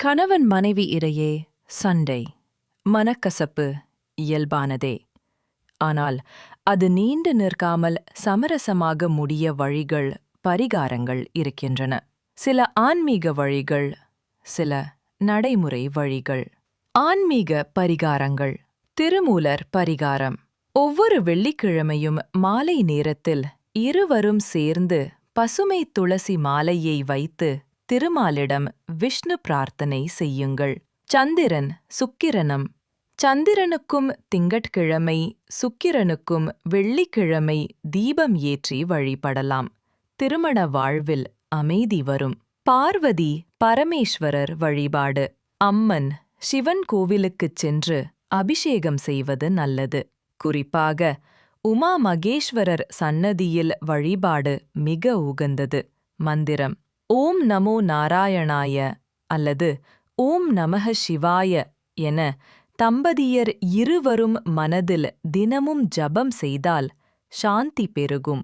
கணவன் மனைவி இடையே சண்டை, மனக்கசப்பு இயல்பானதே. ஆனால் அது நீண்டு நிற்காமல் சமரசமாக முடிய வழிகள், பரிகாரங்கள் இருக்கின்றன. சில ஆன்மீக வழிகள், சில நடைமுறை வழிகள். ஆன்மீக பரிகாரங்கள். திருமூலர் பரிகாரம். ஒவ்வொரு வெள்ளிக்கிழமையும் மாலை நேரத்தில் இருவரும் சேர்ந்து பசுமை துளசி மாலையை வைத்து திருமாலிடம் விஷ்ணு பிரார்த்தனை செய்யுங்கள். சந்திரன் சுக்கிரனம். சந்திரனுக்கும் திங்கட்கிழமை, சுக்கிரனுக்கும் வெள்ளிக்கிழமை தீபம் ஏற்றி வழிபடலாம். திருமண வாழ்வில் அமைதி வரும். பார்வதி பரமேஸ்வரர் வழிபாடு. அம்மன், சிவன் கோவிலுக்குச் சென்று அபிஷேகம் செய்வது நல்லது. குறிப்பாக உமா மகேஸ்வரர் சன்னதியில் வழிபாடு மிக உகந்தது. மந்திரம் ஓம் நமோ நாராயணாய அல்லது ஓம் நமக சிவாய என தம்பதியர் இருவரும் மனதில் தினமும் ஜபம் செய்தால் சாந்தி பெருகும்.